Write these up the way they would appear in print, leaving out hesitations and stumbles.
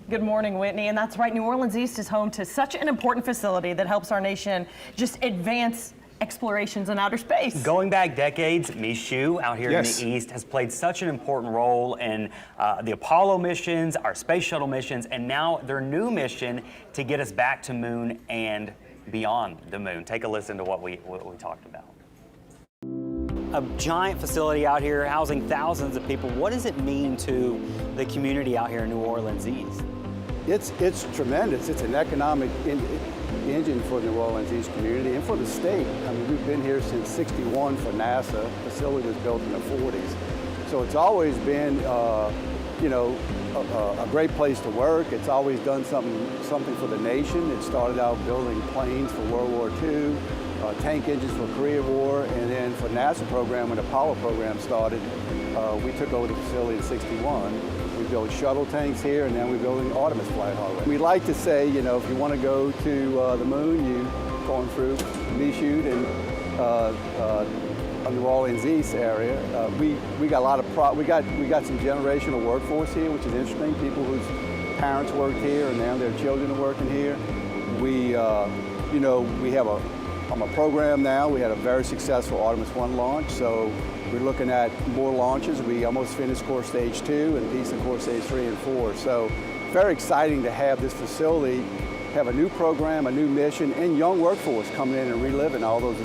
Good morning, Whitney. And that's right, New Orleans East is home to such an important facility that helps our nation just advance explorations in outer space. Going back decades, Michoud out here Yes. in the East has played such an important role in the Apollo missions, our space shuttle missions, and now their new mission to get us back to moon and beyond the moon. Take a listen to what we talked about. A giant facility out here housing thousands of people. What does it mean to the community out here in New Orleans East? It's tremendous. It's an economic engine for the New Orleans East community and for the state. I mean, we've been here since '61 for NASA. The facility was built in the '40s. So it's always been, a great place to work. It's always done something for the nation. It started out building planes for World War II, tank engines for Korea War, and then for NASA program, when the Apollo program started, we took over the facility in '61. We built shuttle tanks here, and then we're building Artemis flight hardware. We like to say, if you want to go to the moon, you going through Michoud and New Orleans East area. We got a lot of we got some generational workforce here, which is interesting. People whose parents worked here, and now their children are working here. We have a program now. We had a very successful Artemis 1 launch, so we're looking at more launches. We almost finished core stage 2 and a piece of core stage 3 and 4. So very exciting to have this facility, have a new program, a new mission, and young workforce coming in and reliving all those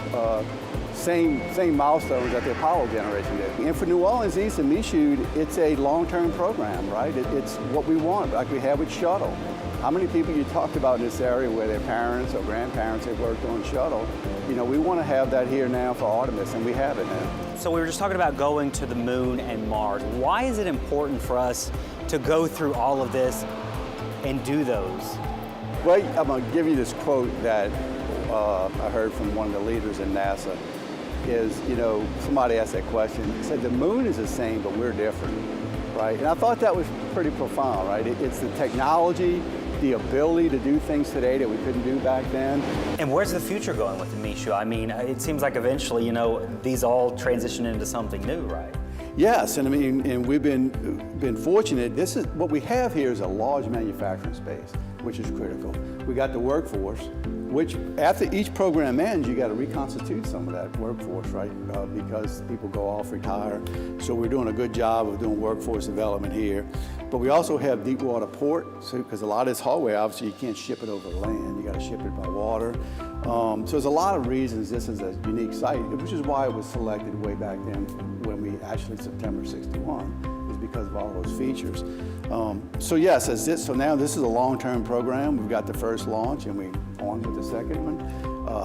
same milestones that the Apollo generation did. And for New Orleans East and Michoud, it's a long-term program, right? It's what we want, like we have with shuttle. How many people you talked about in this area where their parents or grandparents have worked on shuttle? We want to have that here now for Artemis, and we have it now. So we were just talking about going to the moon and Mars. Why is it important for us to go through all of this and do those? Well, I'm going to give you this quote that I heard from one of the leaders in NASA. Is, somebody asked that question. He said, the moon is the same, but we're different, right? And I thought that was pretty profound, right? It's the technology, the ability to do things today that we couldn't do back then. And where's the future going with the Michoud? I mean, it seems like eventually, these all transition into something new, right? Yes, and we've been fortunate. This is what we have here is a large manufacturing space, which is critical. We got the workforce, which after each program ends, you got to reconstitute some of that workforce, right? Because people go off, retire. So we're doing a good job of doing workforce development here. But we also have deep water port, because a lot of this hardware, obviously, you can't ship it over the land. You got to ship it by water. So there's a lot of reasons this is a unique site, which is why it was selected way back then when we actually, September '61, is because of all those features. So yes, so now this is a long-term program. We've got the first launch, and we're on with the second one.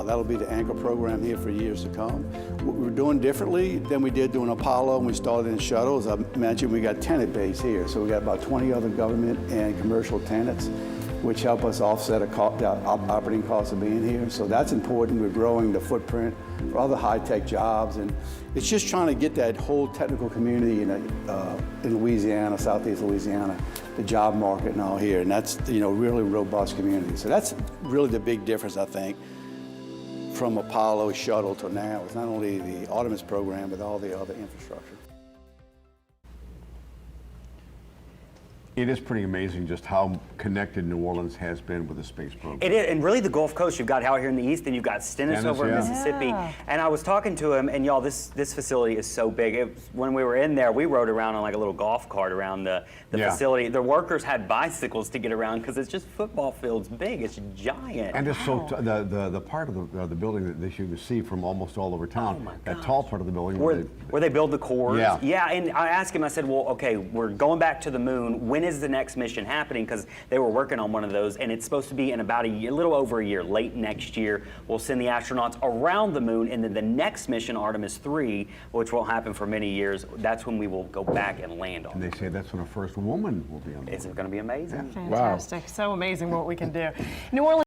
That'll be the anchor program here for years to come. What we're doing differently than we did doing Apollo when we started in shuttle, as I mentioned, we got tenant base here. So we got about 20 other government and commercial tenants, which help us offset the operating costs of being here. So that's important. We're growing the footprint for other high-tech jobs. And it's just trying to get that whole technical community in Louisiana, Southeast Louisiana, the job market and all here. And that's, really robust community. So that's really the big difference, I think, from Apollo shuttle to now. It's not only the Artemis program, but all the other infrastructure. It is pretty amazing just how connected New Orleans has been with the space program. It is, and really the Gulf Coast. You've got out here in the east, and you've got Stennis over in Mississippi. Yeah. And I was talking to him, and y'all, this facility is so big. When we were in there, we rode around on like a little golf cart around the facility. The workers had bicycles to get around because it's just football fields big. It's giant. And it's so the part of the building that you can see from almost all over town. Oh my that gosh. tall part of the building where they build the cores. Yeah. Yeah, and I asked him, I said, well, okay, we're going back to the moon. When is the next mission happening? Because they were working on one of those, and it's supposed to be in about a little over a year, late next year. We'll send the astronauts around the moon, and then the next mission, Artemis 3, which won't happen for many years, that's when we will go back and land on And they say that's when a first woman will be on the moon. It's going to be amazing. Fantastic. So amazing what we can do. New Orleans